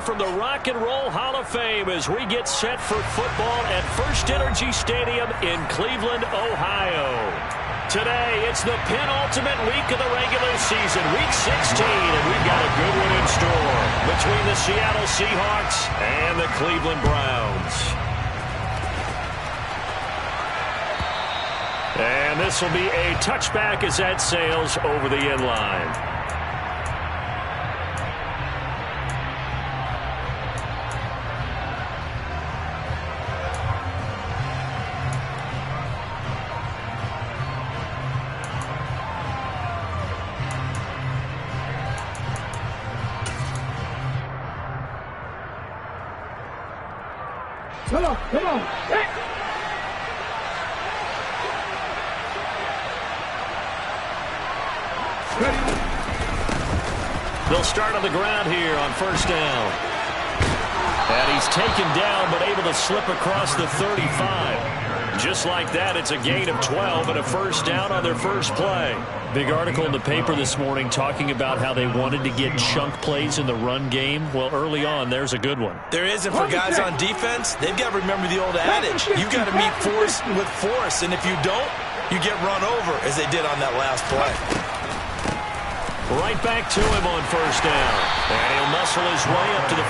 from the Rock and Roll Hall of Fame as we get set for football at First Energy Stadium in Cleveland, Ohio. Today, it's the penultimate week of the regular season, Week 16, and we've got a good one in store between the Seattle Seahawks and the Cleveland Browns. And this will be a touchback as that sails over the end line. Come on, come on. Hey. They'll start on the ground here on first down. And he's taken down but able to slip across the 35. Just like that, it's a gain of 12 and a first down on their first play. Big article in the paper this morning talking about how they wanted to get chunk plays in the run game. Well, early on, there's a good one. There is, and for guys on defense, they've got to remember the old adage. You've got to meet force with force, and if you don't, you get run over, as they did on that last play. Right back to him on first down. And he'll muscle his way up to the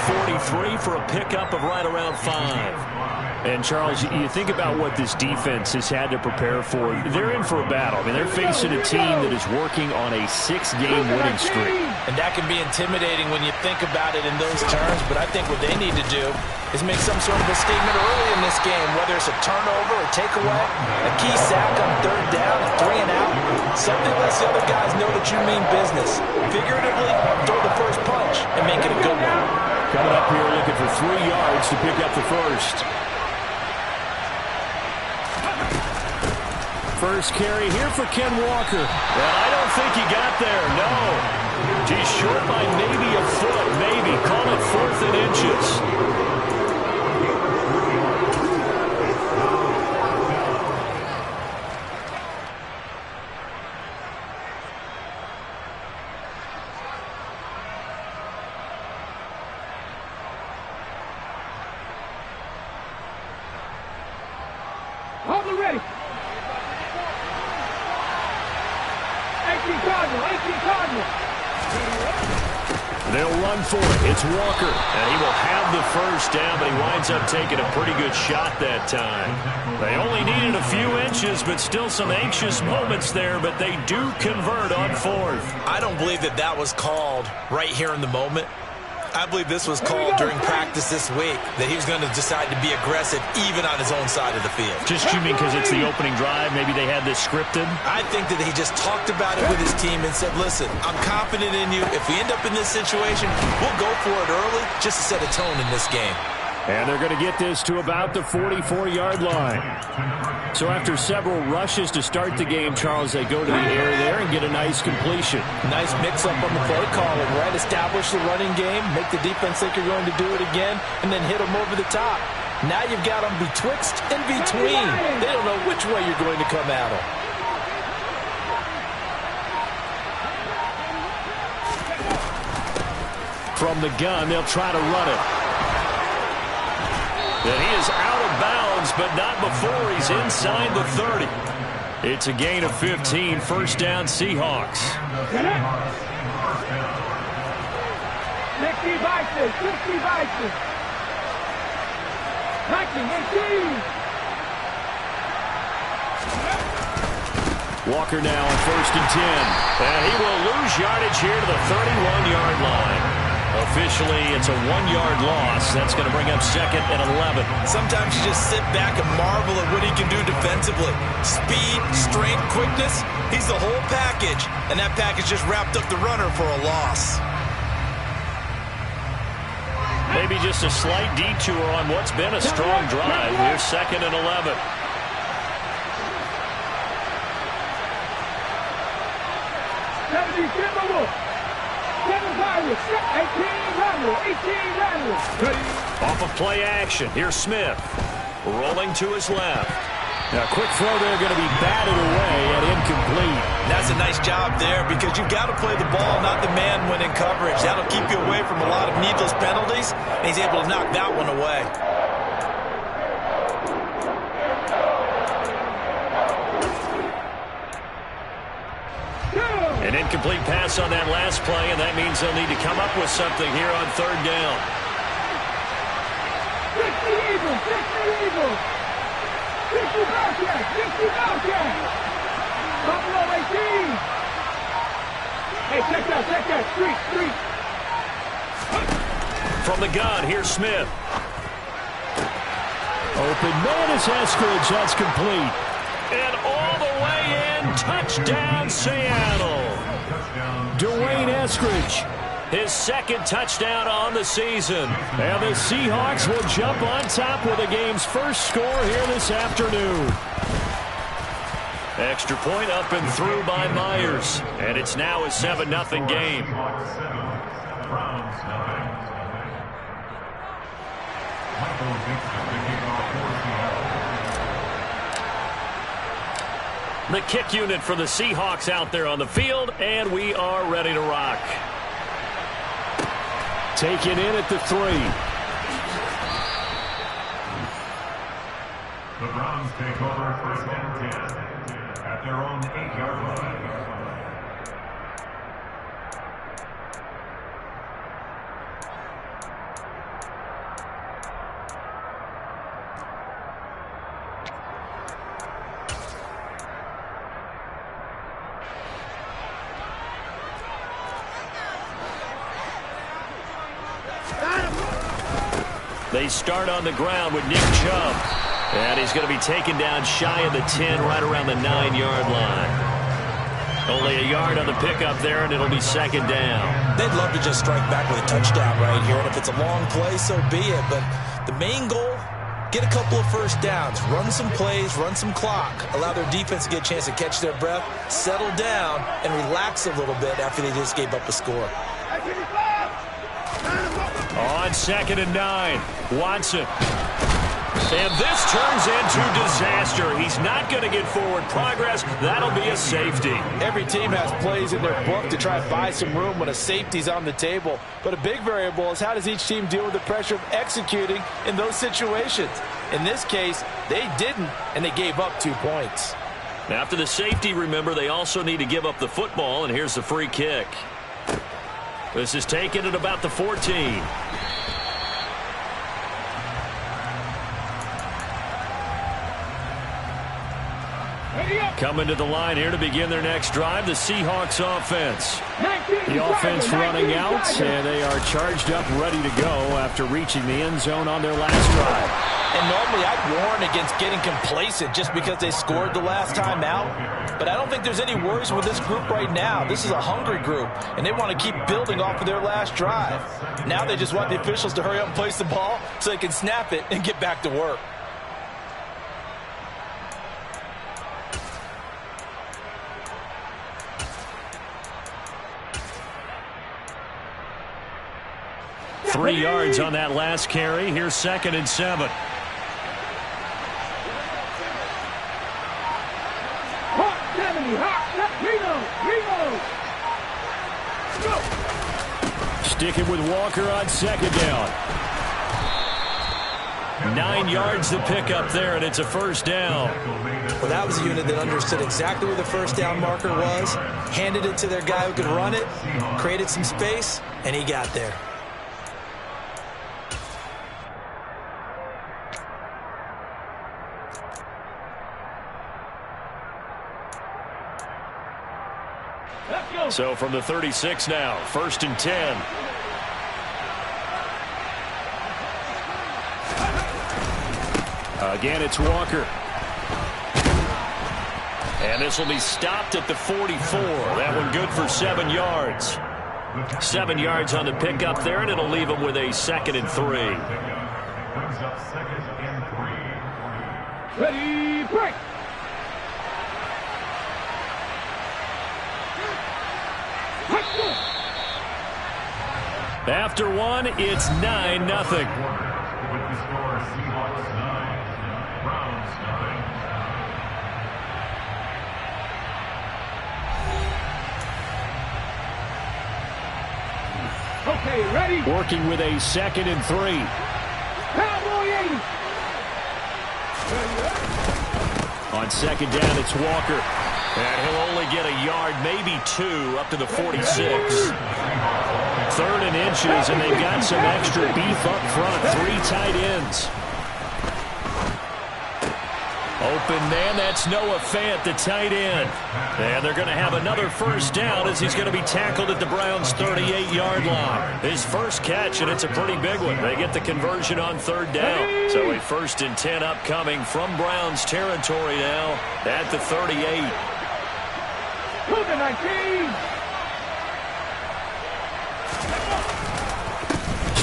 43 for a pickup of right around 5. And, Charles, you think about what this defense has had to prepare for. They're in for a battle. I mean, they're facing a team that is working on a 6-game winning streak. And that can be intimidating when you think about it in those terms. But I think what they need to do is make some sort of a statement early in this game, whether it's a turnover, a takeaway, a key sack on third down, a 3 and out. Something lets the other guys know that you mean business. Figuratively, throw the first punch and make it a good one. Coming up here looking for 3 yards to pick up the first. First carry here for Ken Walker. Well, I don't think he got there, no. He's short by maybe a foot, maybe. Call it 4th and inches. Hold it ready. 18 Cardinal. They'll run for it. It's Walker. And he will have the first down, but he winds up taking a pretty good shot that time. They only needed a few inches, but still some anxious moments there, but they do convert on 4th. I don't believe that that was called right here in the moment. I believe this was called during practice this week, that he was going to decide to be aggressive even on his own side of the field. Just you mean because it's the opening drive? Maybe they had this scripted? I think that he just talked about it with his team and said, listen, I'm confident in you. If we end up in this situation, we'll go for it early just to set a tone in this game. And they're going to get this to about the 44-yard line. So after several rushes to start the game, Charles, they go to the air there and get a nice completion. Nice mix-up on the play calling, right? Establish the running game, make the defense think you're going to do it again, and then hit them over the top. Now you've got them betwixt and between. They don't know which way you're going to come at them. From the gun, they'll try to run it. And he is out of bounds, but not before he's inside the 30. It's a gain of 15, first down Seahawks. 60 Vikings, 60 Vikings. 19, 18. Walker now on first and 10. And he will lose yardage here to the 31-yard line. Officially, it's a 1-yard loss. That's going to bring up 2nd and 11. Sometimes you just sit back and marvel at what he can do defensively. Speed, strength, quickness. He's the whole package. And that package just wrapped up the runner for a loss. Maybe just a slight detour on what's been a strong drive. Here's 2nd and 11. Off of play action, here's Smith. Rolling to his left. Now, quick throw there going to be batted away and incomplete. That's a nice job there because you've got to play the ball, not the man when in coverage. That'll keep you away from a lot of needless penalties, and he's able to knock that one away. An incomplete pass on that last play, and that means they'll need to come up with something here on third down. 50 Eagles, 50 Eagles. 50 Broadcast, 50 Broadcast. Buffalo 18. Hey, check that, street. From the gun, here's Smith. Open man is Eskridge, that's complete. And all the way in, touchdown Seattle. Dwayne Eskridge, his second touchdown on the season. And the Seahawks will jump on top with the game's first score here this afternoon. Extra point up and through by Myers. And it's now a 7-0 game. The kick unit for the Seahawks out there on the field, and we are ready to rock. Taken in at the 3. The Browns take over first and 10 at their own 8-yard line. They start on the ground with Nick Chubb. And he's going to be taken down shy of the 10, right around the 9-yard line. Only a yard on the pickup there, and it'll be second down. They'd love to just strike back with a touchdown right here, and if it's a long play, so be it. But the main goal, get a couple of first downs, run some plays, run some clock, allow their defense to get a chance to catch their breath, settle down, and relax a little bit after they just gave up a score. On 2nd and 9, Watson. And this turns into disaster. He's not going to get forward progress. That'll be a safety. Every team has plays in their book to try and buy some room when a safety's on the table. But a big variable is how does each team deal with the pressure of executing in those situations. In this case, they didn't, and they gave up 2 points. After the safety, remember, they also need to give up the football, and here's the free kick. This is taken at about the 14. Coming to the line here to begin their next drive, the Seahawks offense. The offense running out, and they are charged up, ready to go after reaching the end zone on their last drive. And normally I'd warn against getting complacent just because they scored the last time out. But I don't think there's any worries with this group right now. This is a hungry group, and they want to keep building off of their last drive. Now they just want the officials to hurry up and place the ball so they can snap it and get back to work. Three yards on that last carry. Here's 2nd and 7. Sticking with Walker on 2nd down. 9 yards to pick up there, and it's a first down. Well, that was a unit that understood exactly where the first down marker was, handed it to their guy who could run it, created some space, and he got there. So from the 36 now, 1st and 10. Again, it's Walker. And this will be stopped at the 44. That one good for 7 yards. 7 yards on the pickup there, and it'll leave them with a 2nd and 3. Brings up 2nd and 3. Ready, break! After one, it's 9-0. With the score, Seahawks 9, Browns 9. Okay, ready? Working with a 2nd and 3. Cowboy 80. On 2nd down, it's Walker. And he'll only get a yard, maybe 2, up to the 46. 3rd and inches, and they've got some extra beef up front. 3 tight ends. Open man, that's Noah Fant, the tight end. And they're going to have another first down as he's going to be tackled at the Browns' 38-yard line. His first catch, and it's a pretty big one. They get the conversion on 3rd down. So a 1st and 10 upcoming from Browns territory now at the 38. To the 19.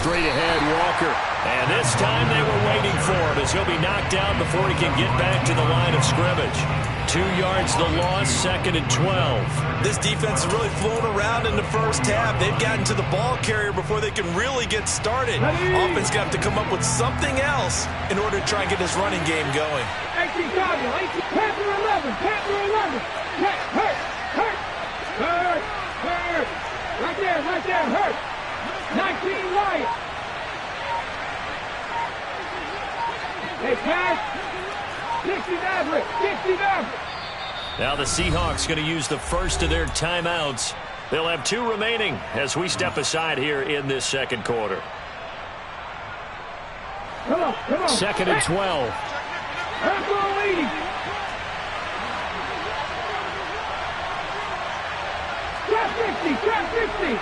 Straight ahead, Walker. And this time they were waiting for him as he'll be knocked down before he can get back to the line of scrimmage. 2 yards the loss, 2nd and 12. This defense is really flown around in the first half. They've gotten to the ball carrier before they can really get started. Offense got to come up with something else in order to try and get this running game going. 18 Cardinal, 18, Panther 11, Panther 11. Hurt. Right there, hurt. 19 Lions. They pass. 60 Maverick. Now the Seahawks going to use the first of their timeouts. They'll have 2 remaining as we step aside here in this 2nd quarter. Come on. 2nd and 12. Purple lead. Trap 50.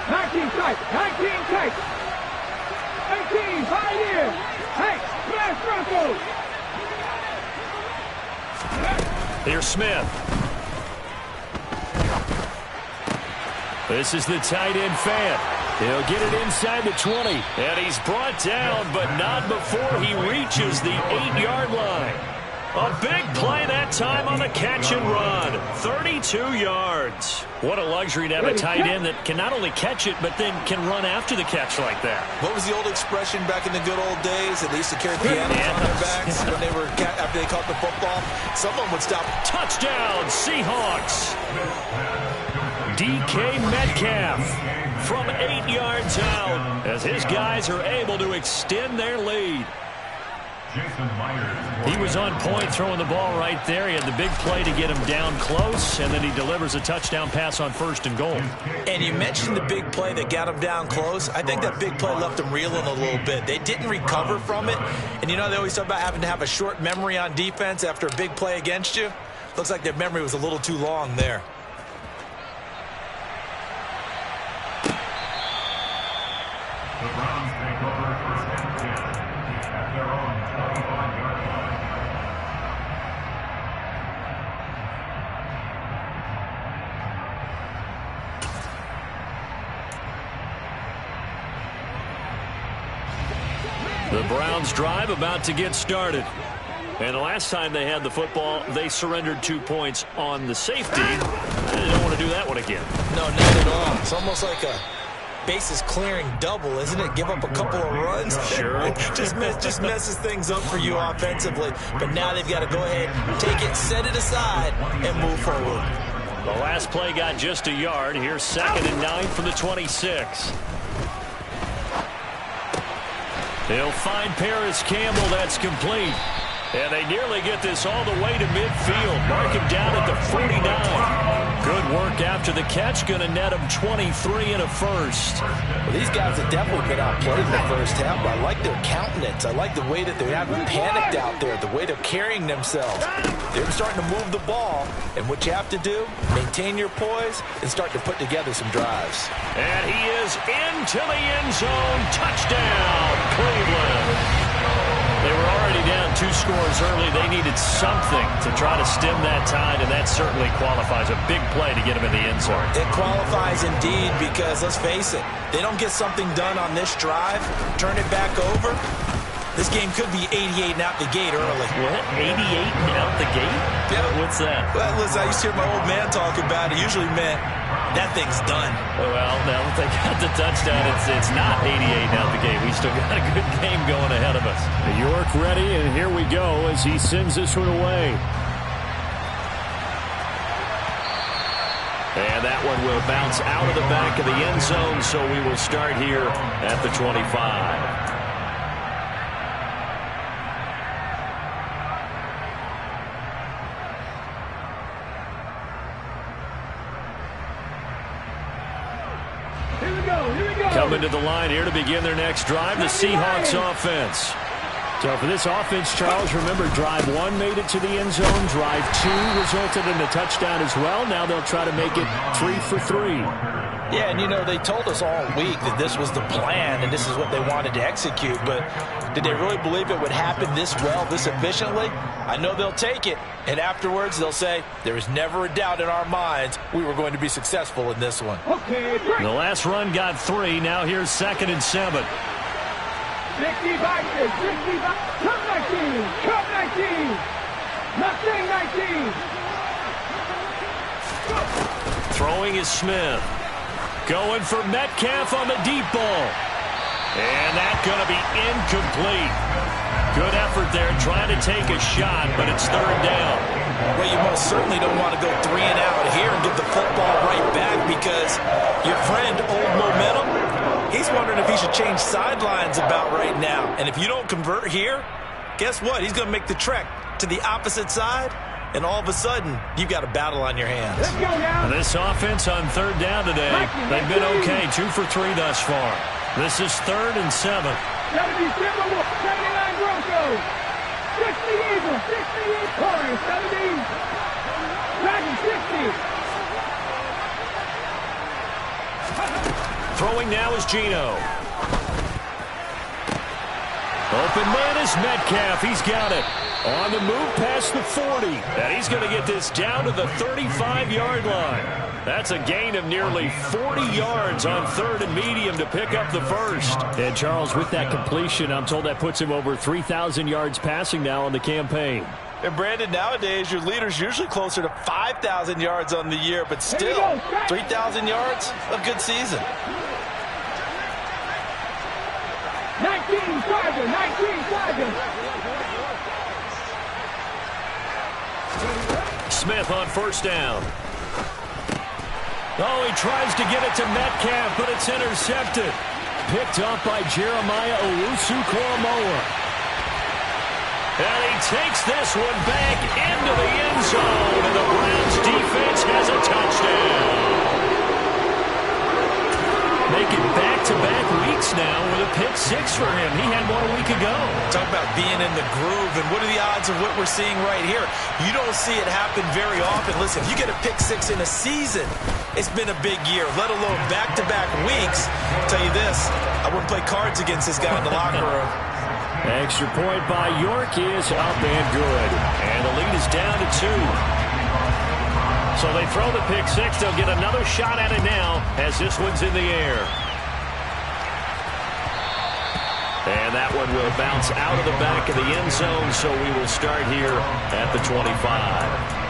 19 tight. 18, right here. Hey, smash Broncos. Here's Smith. This is the tight end Fant. He'll get it inside the 20. And he's brought down, but not before he reaches the 8-yard line. A big play that time on the catch and run. 32 yards. What a luxury to have a tight end that can not only catch it, but then can run after the catch like that. What was the old expression back in the good old days that they used to carry pianos on their backs when they were after they caught the football? Someone would stop. Touchdown, Seahawks. DK Metcalf from 8 yards out as his guys are able to extend their lead. He was on point throwing the ball right there. He had the big play to get him down close, and then he delivers a touchdown pass on 1st and goal. And you mentioned the big play that got him down close. I think that big play left him reeling a little bit. They didn't recover from it. And you know, they always talk about having to have a short memory on defense after a big play against you. Looks like their memory was a little too long there. The Browns take over 1st and 10 at their own 25-yard line. The Browns drive about to get started. And the last time they had the football, they surrendered 2 points on the safety. They don't want to do that one again. No, not at all. It's almost like a bases clearing double, isn't it? Give up a couple of runs. Sure. just messes things up for you offensively. But now they've got to go ahead, take it, set it aside, and move forward. The last play got just a yard. Here's 2nd and 9 from the 26. They'll find Paris Campbell. That's complete. And they nearly get this all the way to midfield. Mark him down at the 49. Good work after the catch. Going to net him 23 and a first. Well, these guys have definitely been outplayed in the first half, but I like their countenance. I like the way that they haven't panicked out there, the way they're carrying themselves. They're starting to move the ball, and what you have to do, maintain your poise and start to put together some drives. And he is into the end zone. Touchdown, Cleveland. They were already down 2 scores early. They needed something to try to stem that tide, and that certainly qualifies. A big play to get them in the end zone. It qualifies indeed because, let's face it, they don't get something done on this drive, turn it back over, this game could be 88 and out the gate early. What? 88 and out the gate? Yeah. What's that? Well, listen, I used to hear my old man talk about it. Usually meant that thing's done. Well, now that they got the touchdown, it's not 88 and out the gate. We still got a good game going ahead of us. York ready, and here we go as he sends this one away. And that one will bounce out of the back of the end zone, so we will start here at the 25. Coming to the line here to begin their next drive, the Seahawks offense. So for this offense, Charles, remember drive 1 made it to the end zone. Drive 2 resulted in a touchdown as well. Now they'll try to make it 3 for 3. Yeah, and you know, they told us all week that this was the plan and this is what they wanted to execute, but did they really believe it would happen this well, this efficiently? I know they'll take it, and afterwards they'll say, there was never a doubt in our minds we were going to be successful in this one. Okay, the last run got 3. Now here's 2nd and 7. 65, 65, come 19, come 19, nothing 19. Throwing is Smith. Going for Metcalf on the deep ball. And that's going to be incomplete. Good effort there trying to take a shot, but it's 3rd down. Well, you most certainly don't want to go 3 and out here and give the football right back because your friend, Old Momentum, he's wondering if he should change sidelines about right now. And if you don't convert here, guess what? He's going to make the trek to the opposite side. And all of a sudden, you've got a battle on your hands. Let's go now. This offense on 3rd down today, they've been okay, 2 for 3 thus far. This is 3rd and 7. 70, 79 Broncos. 60 Eagles, 60 Eagles, 70. Dragon 60. Throwing now is Geno. Open man is Metcalf. He's got it. On the move past the 40. And he's going to get this down to the 35-yard line. That's a gain of nearly 40 yards on 3rd and medium to pick up the first. And Charles, with that completion, I'm told that puts him over 3,000 yards passing now on the campaign. And Brandon, nowadays your leader's usually closer to 5,000 yards on the year, but still, 3,000 yards, a good season. 19 Tiger, 19 Tiger. Smith on 1st down. Oh, he tries to get it to Metcalf, but it's intercepted. Picked up by Jeremiah Owusu-Koramoah. And he takes this one back into the end zone, and the Browns defense has a touchdown. Making back-to-back weeks now with a pick 6 for him. He had one a week ago. Talk about being in the groove, and what are the odds of what we're seeing right here? You don't see it happen very often. Listen, if you get a pick 6 in a season, it's been a big year, let alone back-to-back weeks. I'll tell you this, I wouldn't play cards against this guy in the locker room. Extra point by York is up and good. And the lead is down to 2. So they throw the pick 6. They'll get another shot at it now as this one's in the air. And that one will bounce out of the back of the end zone, so we will start here at the 25.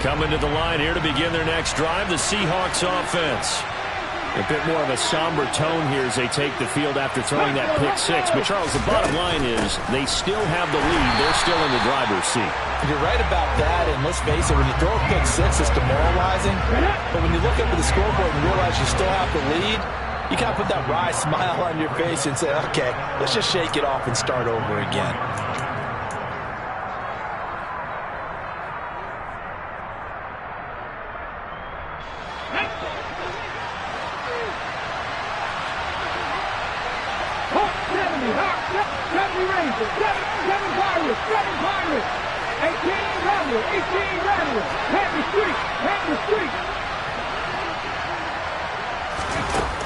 Coming to the line here to begin their next drive, the Seahawks offense. A bit more of a somber tone here as they take the field after throwing that pick 6. But, Charles, the bottom line is they still have the lead. They're still in the driver's seat. You're right about that, and let's face it, when you throw a pick 6, it's demoralizing. But when you look up at the scoreboard and realize you still have the lead, you kind of put that wry smile on your face and say, okay, let's just shake it off and start over again.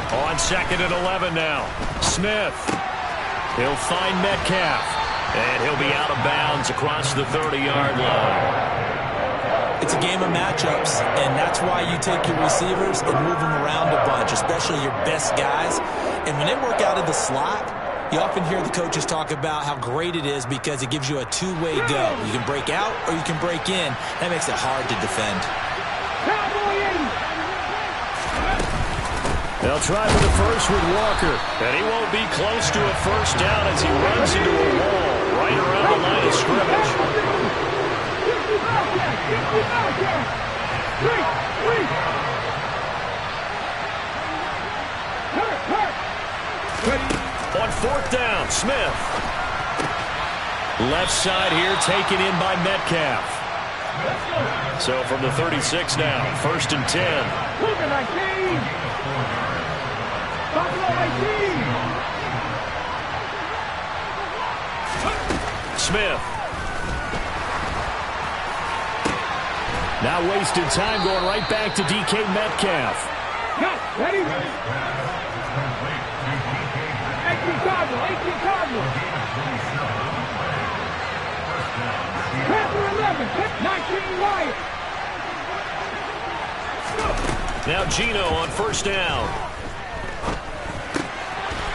On 2nd and 11 now. Smith. He'll find Metcalf. And he'll be out of bounds across the 30-yard line. It's a game of matchups, and that's why you take your receivers and move them around a bunch, especially your best guys. And when they work out of the slot, you often hear the coaches talk about how great it is because it gives you a two-way go. You can break out or you can break in. That makes it hard to defend. They'll try for the first with Walker. And he won't be close to a first down as he runs into a wall right around the line of scrimmage. On fourth down, Smith. Left side here taken in by Metcalf. So from the 36 now, 1st and 10. Smith. Now wasting time going right back to DK Metcalf. Ready? 18 Cardinal. Panther 11, 19 Wyatt. Now Gino on first down.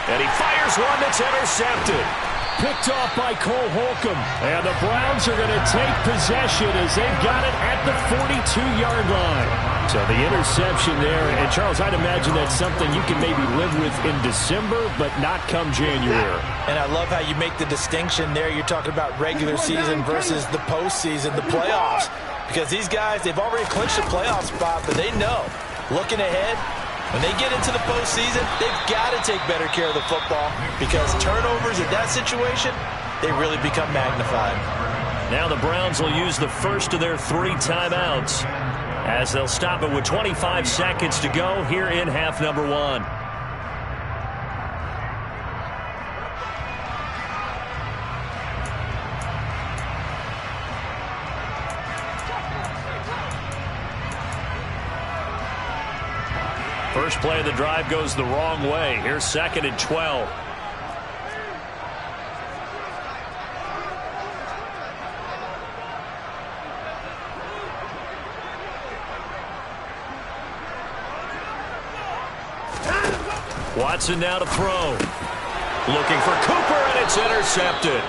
And he fires one that's intercepted. Picked off by Cole Holcomb. And the Browns are going to take possession as they've got it at the 42-yard line. So the interception there. And, Charles, I'd imagine that's something you can maybe live with in December, but not come January. And I love how you make the distinction there. You're talking about regular season versus the postseason, the playoffs. Because these guys, they've already clinched a playoff spot, but they know, looking ahead, when they get into the postseason, they've got to take better care of the football because turnovers in that situation, they really become magnified. Now the Browns will use the first of their 3 timeouts as they'll stop it with 25 seconds to go here in half number 1. First play of the drive goes the wrong way. Here's 2nd and 12. Watson now to throw. Looking for Cooper, and it's intercepted.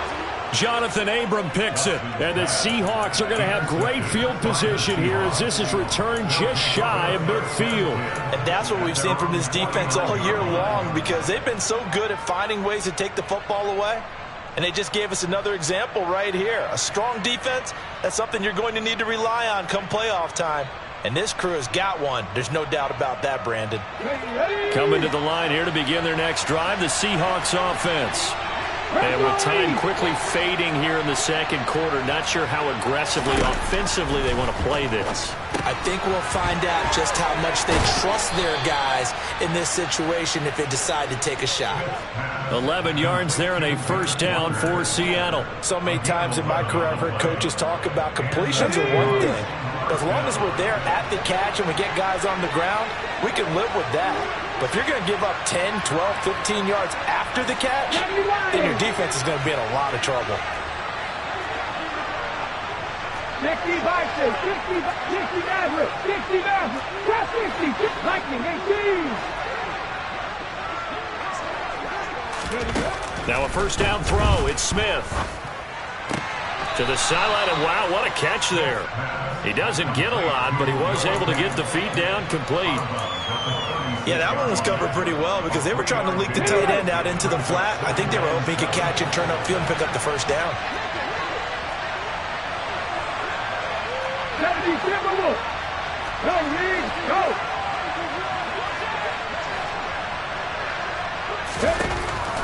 Jonathan Abram picks it. And the Seahawks are going to have great field position here as this is returned just shy of midfield. And that's what we've seen from this defense all year long because they've been so good at finding ways to take the football away. And they just gave us another example right here. A strong defense, that's something you're going to need to rely on come playoff time. And this crew has got one. There's no doubt about that, Brandon. Coming to the line here to begin their next drive, the Seahawks offense. And with time quickly fading here in the second quarter, not sure how aggressively, offensively they want to play this. I think we'll find out just how much they trust their guys in this situation if they decide to take a shot. 11 yards there and a first down for Seattle. So many times in my career I've heard coaches talk about completions are one thing. As long as we're there at the catch and we get guys on the ground, we can live with that. But if you're going to give up 10, 12, 15 yards after the catch, then your defense is going to be in a lot of trouble. 60 Bison, 60 Maverick, 60 Maverick, press 60, Lightning, 18. Now a first down throw. It's Smith. To the sideline, and wow, what a catch there. He doesn't get a lot, but he was able to get the feet down complete. Yeah, that one was covered pretty well because they were trying to leak the tight end out into the flat. I think they were hoping he could catch it, turn upfield, and pick up the first down. 70 Timberwolves. Go, Reed, go.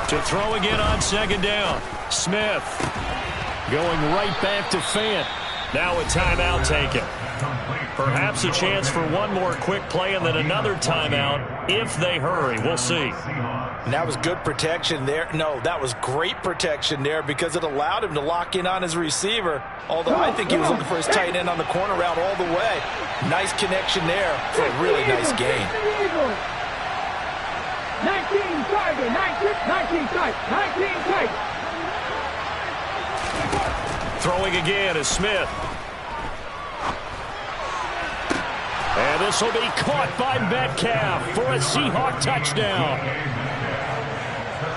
To throw again on second down. Smith going right back to Fant. Now a timeout taken. Perhaps a chance for one more quick play and then another timeout if they hurry. We'll see. And that was good protection there. No, that was great protection there because it allowed him to lock in on his receiver. Although I think he was looking for his tight end on the corner route all the way. Nice connection there for a really nice gain. 19 Tiger, 19 tight, 19 tight. Throwing again is Smith. And this will be caught by Metcalf for a Seahawk touchdown.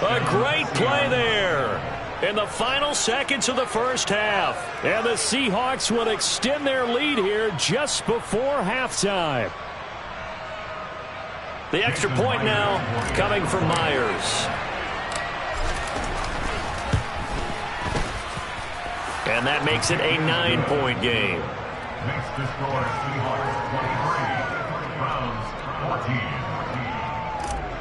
A great play there in the final seconds of the first half. And the Seahawks will extend their lead here just before halftime. The extra point now coming from Myers. And that makes it a 9-point game. Next to score, Seahawks 23, Browns 14.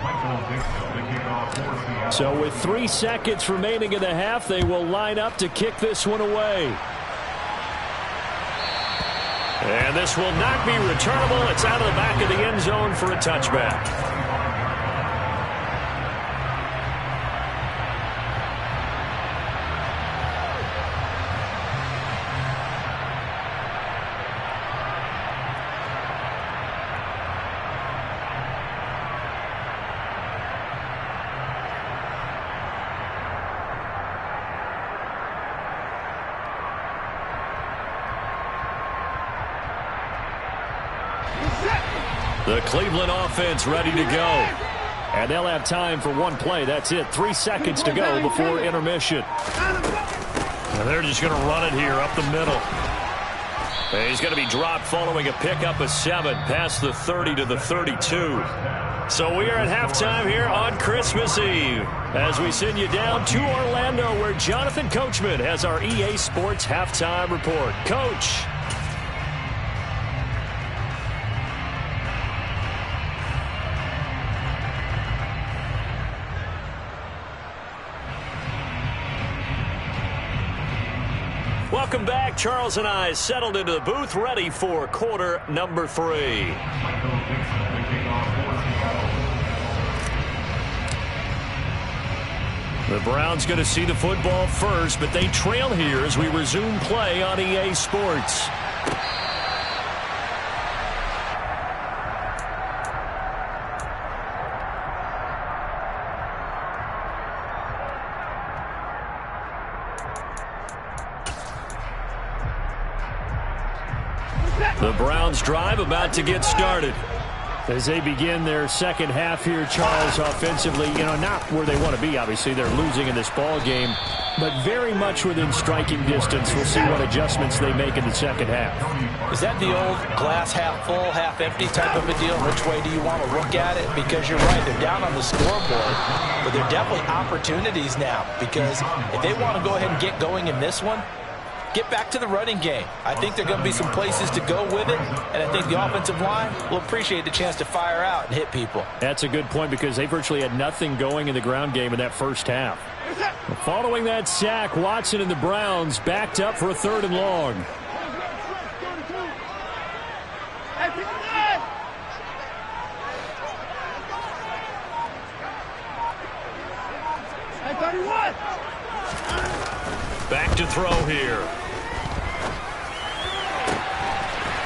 Michael Dixon, the kickoff for Seattle. So with 3 seconds remaining in the half, they will line up to kick this one away. And this will not be returnable. It's out of the back of the end zone for a touchback. The Cleveland offense ready to go. And they'll have time for one play. That's it. 3 seconds to go before intermission. And they're just going to run it here up the middle. And he's going to be dropped following a pickup of 7 past the 30 to the 32. So we are at halftime here on Christmas Eve as we send you down to Orlando where Jonathan Coachman has our EA Sports halftime report. Coach. Welcome back. Charles and I settled into the booth, ready for quarter number 3. The Browns going to see the football first, but they trail here as we resume play on EA Sports. The Browns drive about to get started. As they begin their second half here, Charles, offensively, not where they want to be. Obviously, they're losing in this ball game, but very much within striking distance. We'll see what adjustments they make in the second half. Is that the old glass half full, half empty type of a deal? Which way do you want to look at it? Because you're right, they're down on the scoreboard, but they're definitely opportunities now because if they want to go ahead and get going in this one, get back to the running game. I think there are going to be some places to go with it, and I think the offensive line will appreciate the chance to fire out and hit people. That's a good point because they virtually had nothing going in the ground game in that first half. Following that sack, Watson and the Browns backed up for a 3rd and long. Back to throw here.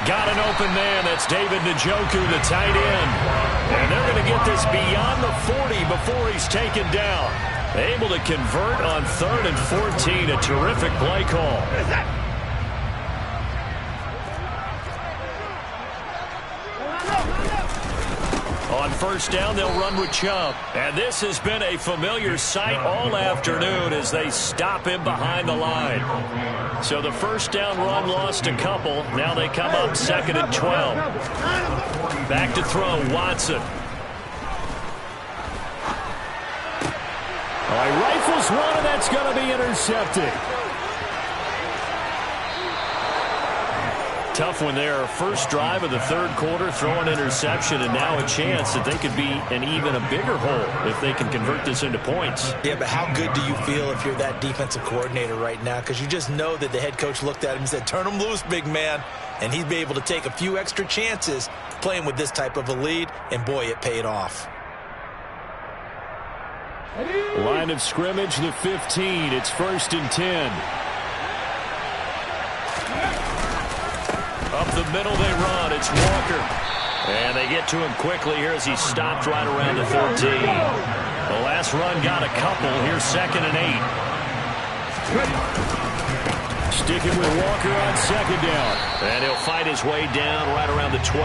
Got an open man. That's David Njoku, the tight end. And they're going to get this beyond the 40 before he's taken down. Able to convert on 3rd and 14. A terrific play call. On first down, they'll run with Chubb. And this has been a familiar sight all afternoon as they stop him behind the line. So the first down run lost a couple. Now they come up 2nd and 12. Back to throw, Watson. All right, rifles one, and that's going to be intercepted. Tough one there. First drive of the 3rd quarter, throw an interception, and now a chance that they could be in even a bigger hole if they can convert this into points. Yeah, but how good do you feel if you're that defensive coordinator right now? Because you just know that the head coach looked at him and said, turn him loose, big man. And he'd be able to take a few extra chances playing with this type of a lead, and boy, it paid off. Line of scrimmage, the 15. It's 1st and 10. Up the middle they run. It's Walker. And they get to him quickly here as he stopped right around the 13. The last run got a couple. Here's 2nd and 8. Sticking with Walker on 2nd down. And he'll fight his way down right around the 12.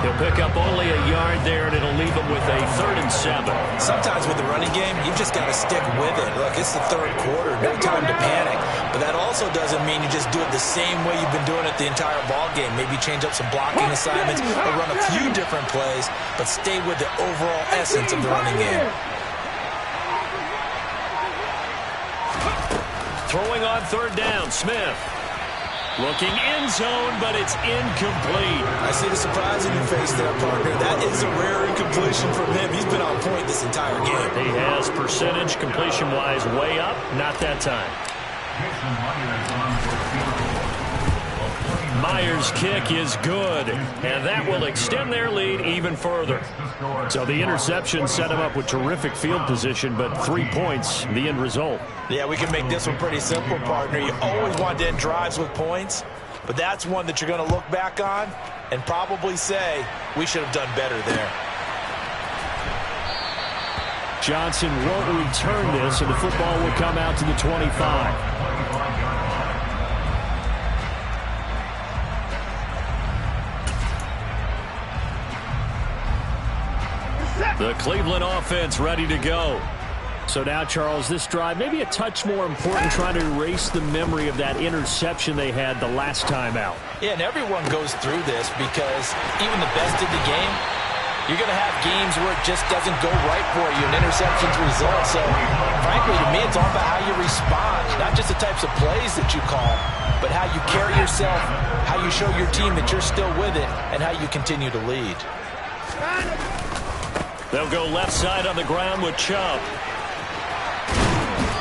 He'll pick up only a yard there, and it'll leave him with a 3rd and 7. Sometimes with the running game, you've just got to stick with it. Look, it's the 3rd quarter. No time to panic. But that also also doesn't mean you just do it the same way you've been doing it the entire ball game. Maybe change up some blocking assignments or run a few different plays, but stay with the overall essence of the running game. Throwing on third down, Smith. Looking end zone, but it's incomplete. I see the surprise in your face there, partner. That is a rare incompletion from him. He's been on point this entire game. He has percentage completion-wise way up. Not that time. Myers' kick is good, and that will extend their lead even further. So the interception set him up with terrific field position, but 3 points, the end result. Yeah, we can make this one pretty simple, partner. You always want to end drives with points, but that's one that you're going to look back on and probably say, we should have done better there. Johnson won't return this, and the football will come out to the 25. The Cleveland offense ready to go. So now, Charles, this drive maybe a touch more important, trying to erase the memory of that interception they had the last time out. Yeah, and everyone goes through this because even the best of the game, you're going to have games where it just doesn't go right for you, and interceptions result. So, frankly, to me, it's all about how you respond, not just the types of plays that you call, but how you carry yourself, how you show your team that you're still with it, and how you continue to lead. They'll go left side on the ground with Chubb.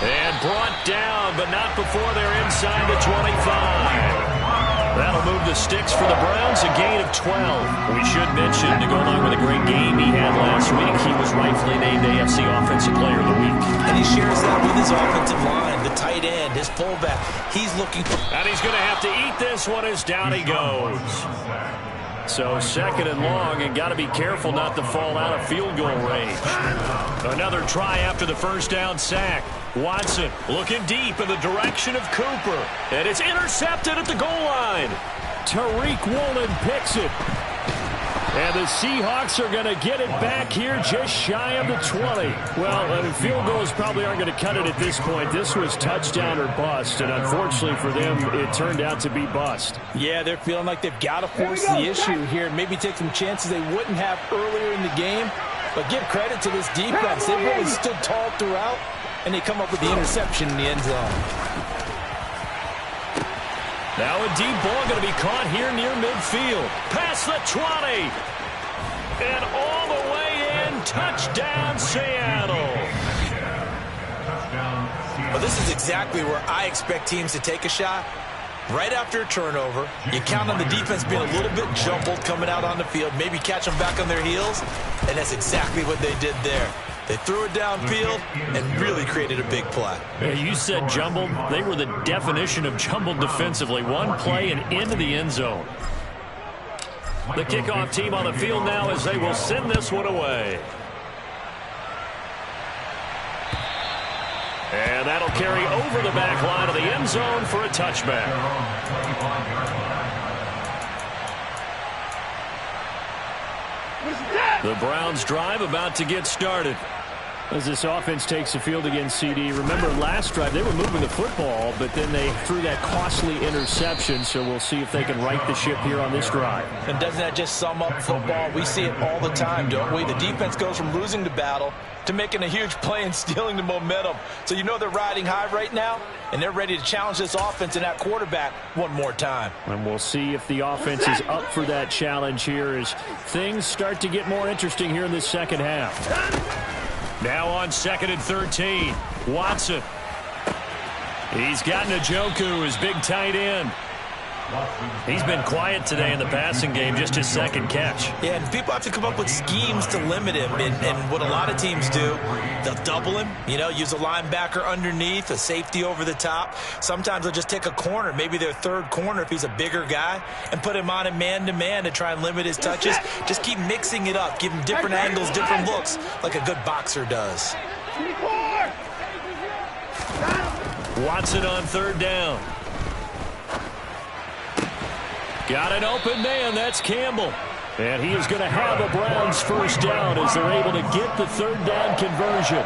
And brought down, but not before they're inside the 25. That'll move the sticks for the Browns, a gain of 12. We should mention, to go along with a great game he had last week, he was rightfully named AFC Offensive Player of the Week. And he shares that with his offensive line, the tight end, his fullback. He's looking for... And he's going to have to eat this one as down he goes. So second and long, and got to be careful not to fall out of field goal range. Another try after the first down sack. Watson looking deep in the direction of Cooper. And it's intercepted at the goal line. Tariq Woolen picks it. And the Seahawks are going to get it back here just shy of the 20. Well, field goals probably aren't going to cut it at this point. This was touchdown or bust, and unfortunately for them, it turned out to be bust. Yeah, they're feeling like they've got to force the issue here and maybe take some chances they wouldn't have earlier in the game. But give credit to this defense. They've really stood tall throughout, and they come up with the interception in the end zone. Now a deep ball going to be caught here near midfield. Past the 20. And all the way in. Touchdown, Seattle. Well, this is exactly where I expect teams to take a shot. Right after a turnover, you count on the defense being a little bit jumbled coming out on the field, maybe catch them back on their heels, and that's exactly what they did there. They threw it downfield and really created a big play. Yeah, you said jumbled. They were the definition of jumbled defensively. One play and into the end zone. The kickoff team on the field now as they will send this one away. And that'll carry over the back line of the end zone for a touchback. The Browns drive about to get started. As this offense takes the field against CD, remember last drive they were moving the football, but then they threw that costly interception, so we'll see if they can right the ship here on this drive. And doesn't that just sum up football? We see it all the time, don't we? The defense goes from losing the battle to making a huge play and stealing the momentum. So you know they're riding high right now, and they're ready to challenge this offense and that quarterback one more time. And we'll see if the offense is up for that challenge here as things start to get more interesting here in this second half. Now on 2nd and 13, Watson. He's got Njoku, his big tight end. He's been quiet today in the passing game, just his second catch. Yeah, and people have to come up with schemes to limit him. And what a lot of teams do, they'll double him, use a linebacker underneath, a safety over the top. Sometimes they'll just take a corner, maybe their third corner if he's a bigger guy, and put him on a man-to-man to try and limit his touches. Just keep mixing it up, give him different angles, different looks, like a good boxer does. Watson on third down. Got an open man, that's Campbell. And he is going to have a Browns first down as they're able to get the third down conversion.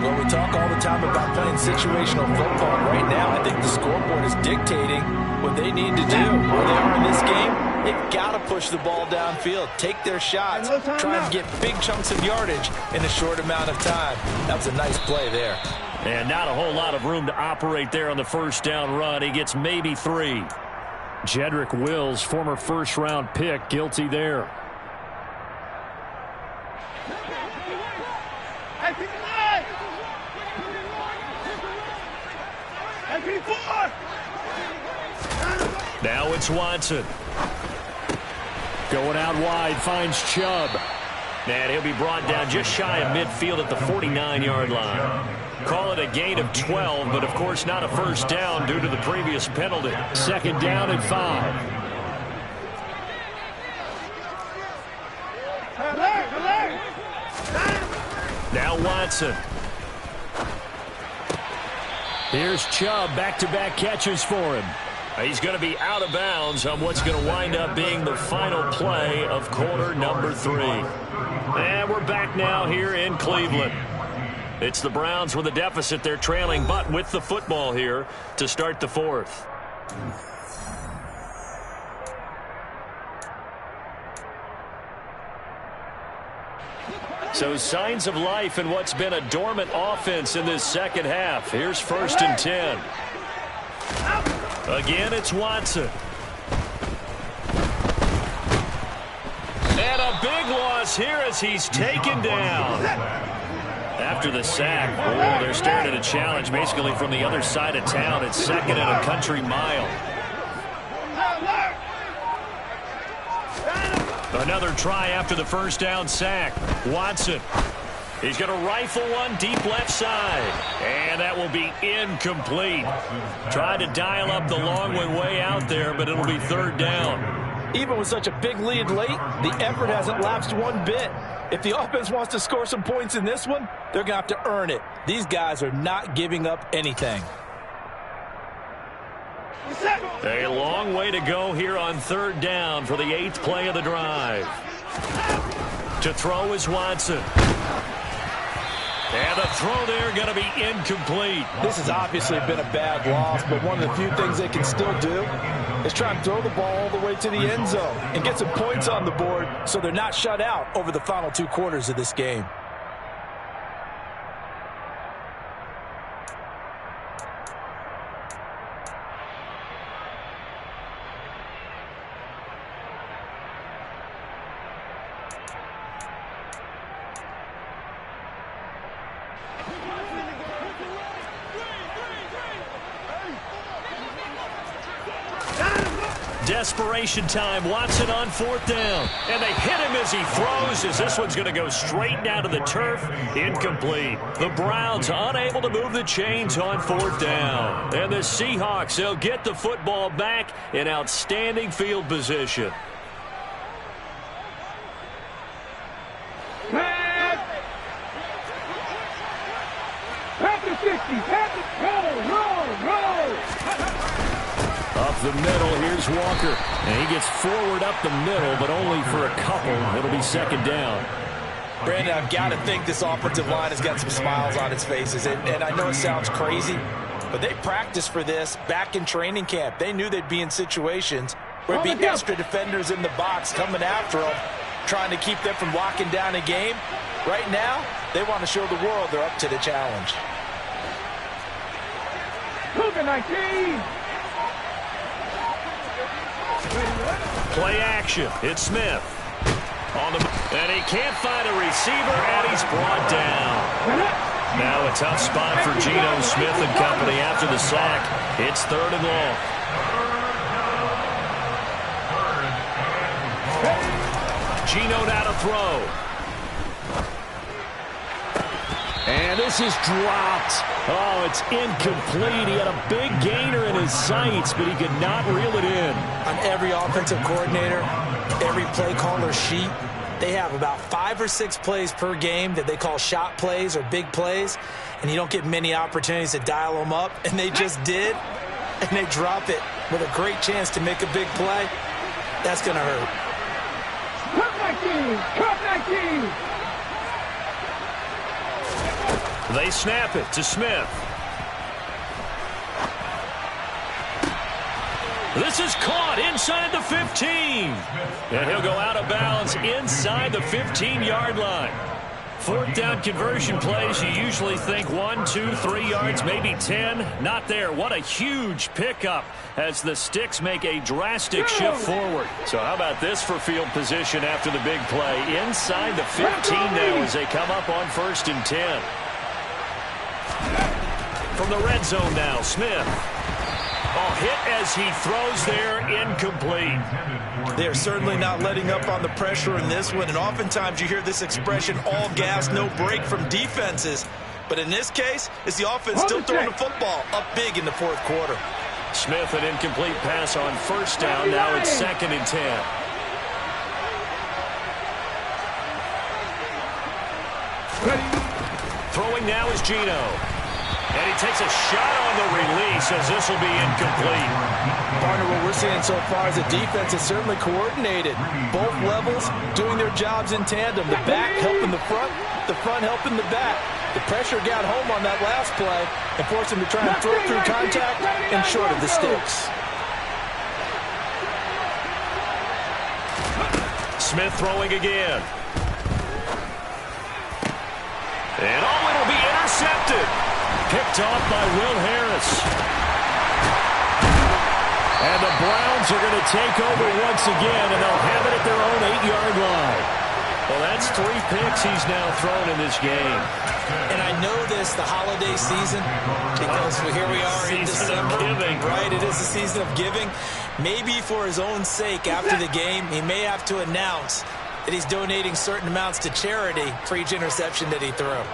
Well, we talk all the time about playing situational football. Right now, I think the scoreboard is dictating what they need to do. Where they are in this game, they've got to push the ball downfield, take their shots, try and get big chunks of yardage in a short amount of time. That was a nice play there. And not a whole lot of room to operate there on the first down run. He gets maybe 3. Jedrick Wills, former first-round pick, guilty there. Now it's Watson. Going out wide, finds Chubb. And he'll be brought down just shy of midfield at the 49-yard line. Call it a gain of 12, but of course not a first down due to the previous penalty. Second down and 5. Now Watson. Here's Chubb, back-to-back catches for him. He's going to be out of bounds on what's going to wind up being the final play of quarter number 3. And we're back now here in Cleveland. It's the Browns with a deficit. They're trailing, but with the football here to start the 4th. So signs of life in what's been a dormant offense in this second half. Here's 1st and 10. Again, it's Watson. And a big loss here as he's taken down. After the sack, oh, they're staring at a challenge basically from the other side of town. It's 2nd and a country mile. Another try after the first down sack. Watson. He's going to rifle one deep left side. And that will be incomplete. Tried to dial up the long way out there, but it'll be 3rd down. Even with such a big lead late, the effort hasn't lapsed one bit. If the offense wants to score some points in this one, they're going to have to earn it. These guys are not giving up anything. A long way to go here on 3rd down for the 8th play of the drive. To throw is Watson. And the throw there going to be incomplete. This has obviously been a bad loss, but one of the few things they can still do is try and throw the ball all the way to the end zone and get some points on the board so they're not shut out over the final 2 quarters of this game. Desperation time. Watson on 4th down. And they hit him as he throws, as this one's going to go straight down to the turf. Incomplete. The Browns unable to move the chains on 4th down. And the Seahawks, they'll get the football back in outstanding field position. Pass the 60. Pass it. Roll. Up the middle, here's Walker. And he gets forward up the middle, but only for a couple. It'll be 2nd down. Brandon, I've got to think this offensive line has got some smiles on its faces. And I know it sounds crazy, but they practiced for this back in training camp. They knew they'd be in situations where it'd be extra defenders in the box coming after them, trying to keep them from locking down a game. Right now, they want to show the world they're up to the challenge. Cougar 19. Play action. It's Smith. And he can't find a receiver, and he's brought down. Now a tough spot for Geno Smith and company after the sack. It's 3rd and long. Geno now to throw. And this is dropped. Oh, it's incomplete. He had a big gainer in his sights, but he could not reel it in. On every offensive coordinator, every play caller sheet, they have about 5 or 6 plays per game that they call shot plays or big plays, and you don't get many opportunities to dial them up, and they just did, and they drop it with a great chance to make a big play. That's going to hurt. Cut 19. They snap it to Smith. This is caught inside the 15. And he'll go out of bounds inside the 15-yard line. Fourth down conversion plays, you usually think 1, 2, 3 yards, maybe 10. Not there. What a huge pickup as the Sticks make a drastic shift forward. So how about this for field position after the big play? Inside the 15 now as they come up on 1st and 10. From the red zone now, Smith. Oh, hit as he throws there, incomplete. They're certainly not letting up on the pressure in this one, and oftentimes you hear this expression, all gas, no break from defenses. But in this case, it's the offense still throwing the football up big in the 4th quarter. Smith, an incomplete pass on 1st down. Now it's 2nd and 10. Throwing now is Gino. And he takes a shot on the release as this will be incomplete. Partner, what we're seeing so far is the defense is certainly coordinated. Both levels doing their jobs in tandem. The back helping the front helping the back. The pressure got home on that last play and forced him to try and throw through contact and short of the Sticks. Smith throwing again. And it'll be intercepted. Picked off by Will Harris. And the Browns are going to take over once again, and they'll have it at their own 8-yard line. Well, that's 3 picks he's now thrown in this game. And I know this, the holiday season, because here we are in December. Giving. Right, it is the season of giving. Maybe for his own sake after the game, he may have to announce that he's donating certain amounts to charity for each interception that he threw.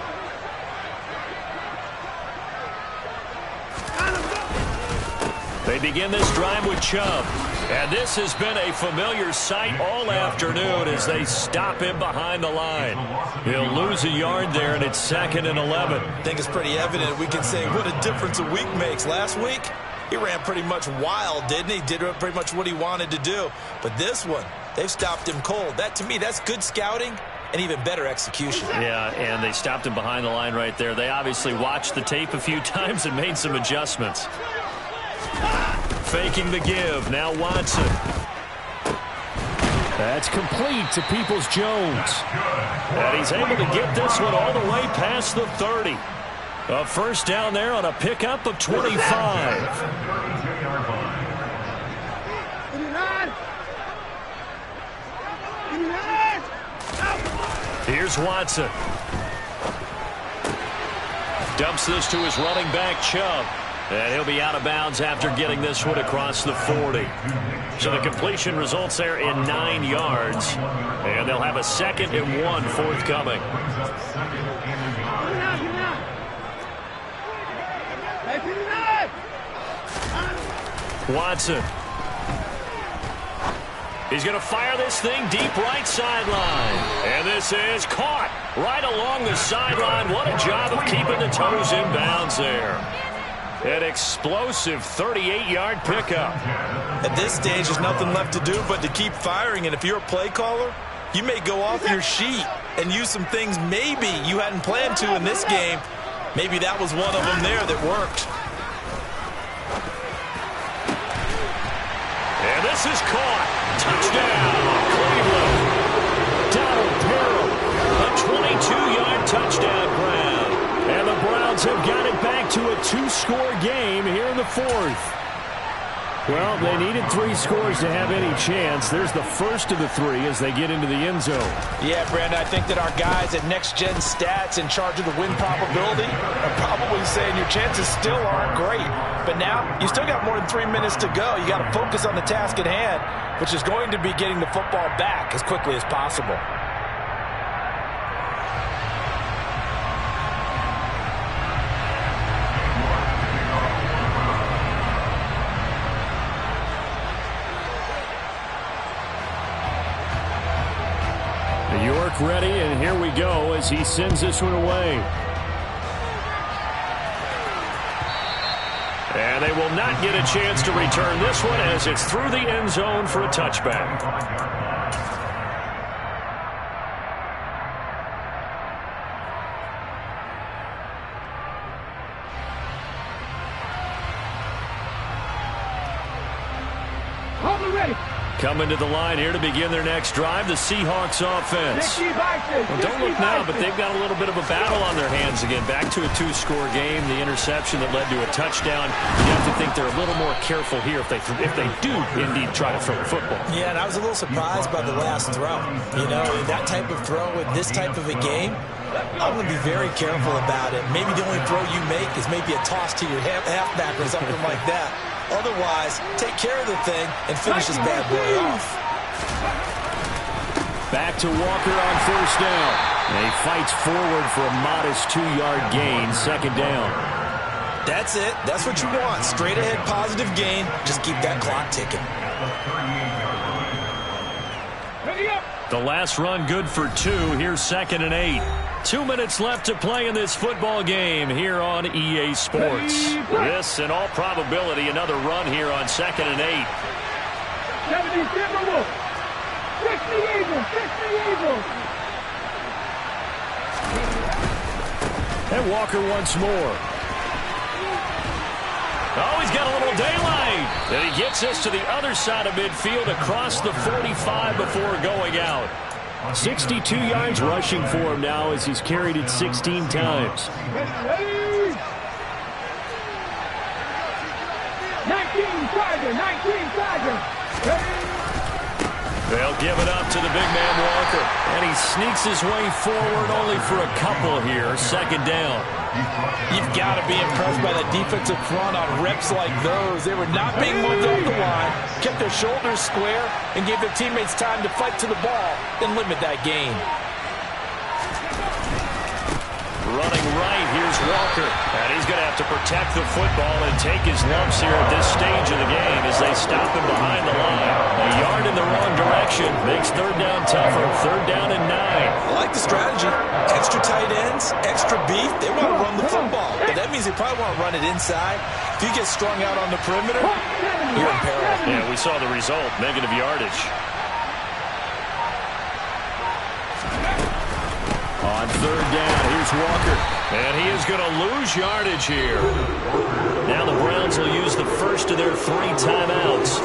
They begin this drive with Chubb. And this has been a familiar sight all afternoon as they stop him behind the line. He'll lose a yard there, and it's 2nd and 11. I think it's pretty evident. We can say what a difference a week makes. Last week, he ran pretty much wild, didn't he? Did pretty much what he wanted to do. But this one, they've stopped him cold. That, to me, that's good scouting and even better execution. Yeah, and they stopped him behind the line right there. They obviously watched the tape a few times and made some adjustments. Faking the give. Now Watson. That's complete to Peoples-Jones. And he's able to get this one all the way past the 30. A 1st down there on a pickup of 25. Here's Watson. Dumps this to his running back, Chubb. And he'll be out of bounds after getting this one across the 40. So the completion results there in 9 yards. And they'll have a 2nd and 1 forthcoming. Watson. He's going to fire this thing deep right sideline. And this is caught right along the sideline. What a job of keeping the toes in bounds there. An explosive 38-yard pickup. At this stage, there's nothing left to do but to keep firing. And if you're a play caller, you may go off your sheet and use some things maybe you hadn't planned to in this game. Maybe that was one of them there that worked. And this is caught. Touchdown, Cleveland. Donald Perrell, a 22-yard touchdown grab. And the Browns have got it back to a 2-score game here in the 4th. Well, they needed 3 scores to have any chance. There's the first of the 3 as they get into the end zone. Yeah, Brandon, I think that our guys at Next Gen Stats in charge of the win probability are probably saying your chances still aren't great. But now, you still got more than 3 minutes to go. You got to focus on the task at hand, which is going to be getting the football back as quickly as possible. York ready, and here we go as he sends this one away. And they will not get a chance to return this one as it's through the end zone for a touchback. Hold it ready. Coming to the line here to begin their next drive, the Seahawks offense. Well, don't look now, but they've got a little bit of a battle on their hands again. Back to a two-score game. The interception that led to a touchdown. You have to think they're a little more careful here if they do indeed try to throw the football. Yeah, and I was a little surprised by the last throw. You know, that type of throw in this type of a game, I'm going to be very careful about it. Maybe the only throw you make is maybe a toss to your halfback or something like that. Otherwise, take care of the thing and finish this bad boy off. Back to Walker on first down. And he fights forward for a modest 2-yard gain, second down. That's it. That's what you want. Straight ahead positive gain. Just keep that clock ticking. The last run good for 2. Here's 2nd and 8. 2 minutes left to play in this football game here on EA Sports. This, in all probability, another run here on 2nd and 8. 70 Timberwolves. 60 Eagles. 60 Eagles. And Walker once more. Oh, he's got a little daylight. And he gets us to the other side of midfield across the 45 before going out. 62 yards rushing for him now as he's carried it 16 times. 19 Tiger. They'll give it up to the big man Walker. And he sneaks his way forward only for a couple here. Second down. You've got to be impressed by the defensive front on reps like those. They were not being moved off the line, kept their shoulders square, and gave their teammates time to fight to the ball and limit that gain. Running right, here's Walker. And he's going to have to protect the football and take his lumps here at this stage of the game as they stop him behind the line. A yard in the wrong direction makes third down tougher. Third down and 9. I like the strategy. Extra tight ends, extra beef. They want to run the football, but that means they probably want to run it inside. If you get strung out on the perimeter, you're in peril. Yeah, we saw the result, negative yardage. On third down, here's Walker. And he is going to lose yardage here. Now the Browns will use the first of their 3 timeouts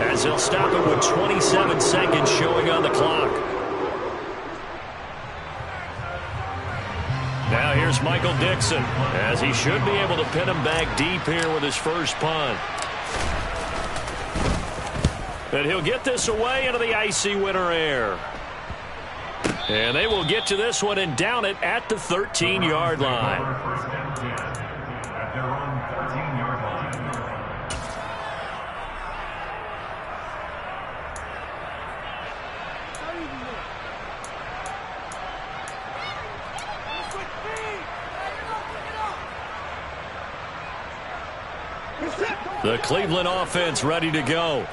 as they'll stop it with 27 seconds showing on the clock. Now here's Michael Dixon as he should be able to pin him back deep here with his first punt. And he'll get this away into the icy winter air. And they will get to this one and down it at the 13-yard line. First and 10 at their own 13-yard line. The Cleveland offense ready to go.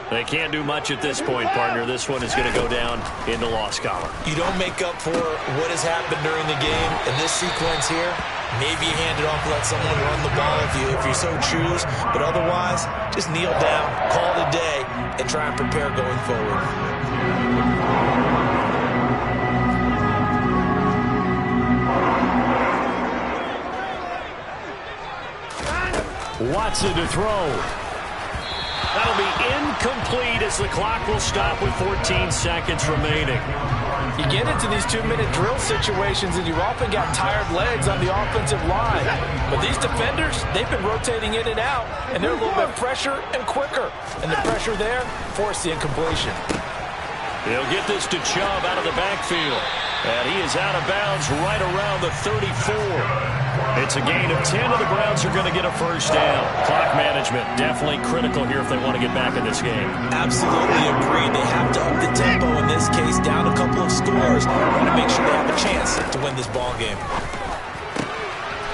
They can't do much at this point, partner. This one is going to go down in the loss column. You don't make up for what has happened during the game. In this sequence here, maybe you hand it off, let someone run the ball if you so choose. But otherwise, just kneel down, call it a day, and try and prepare going forward. Watson to throw. That'll be incomplete as the clock will stop with 14 seconds remaining. You get into these 2-minute drill situations and you've often got tired legs on the offensive line. But these defenders, they've been rotating in and out, and they're a little bit fresher and quicker. And the pressure there forced the incompletion. They'll get this to Chubb out of the backfield. And he is out of bounds right around the 34. It's a gain of 10, and the Browns are going to get a first down. Clock management definitely critical here if they want to get back in this game. Absolutely agreed. They have to up the tempo in this case, down a couple of scores. Want to make sure they have a chance to win this ball game.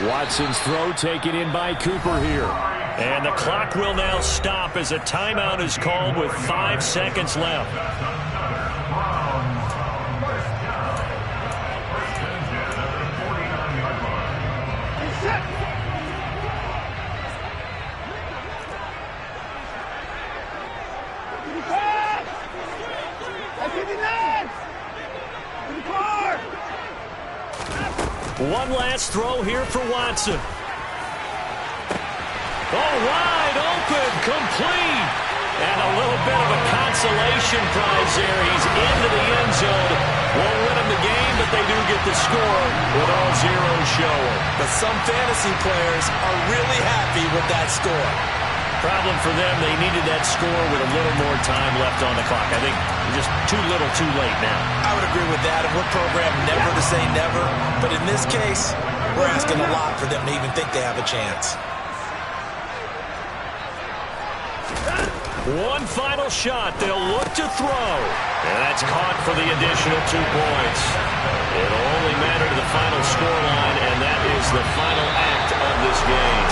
Watson's throw taken in by Cooper here. And the clock will now stop as a timeout is called with 5 seconds left. One last throw here for Watson. Oh, wide open, complete. And a little consolation prize there. He's into the end zone. Won't win him the game, but they do get the score with all zeros showing. But some fantasy players are really happy with that score. Problem for them, they needed that score with a little more time left on the clock. I think just too little too late now. I would agree with that, and we're programmed never to say never. But in this case, we're asking a lot for them to even think they have a chance. One final shot. They'll look to throw. And that's caught for the additional 2 points. It'll only matter to the final scoreline, and that is the final act of this game.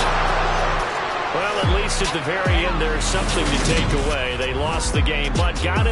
Well, at least at the very end, there's something to take away. They lost the game, but got in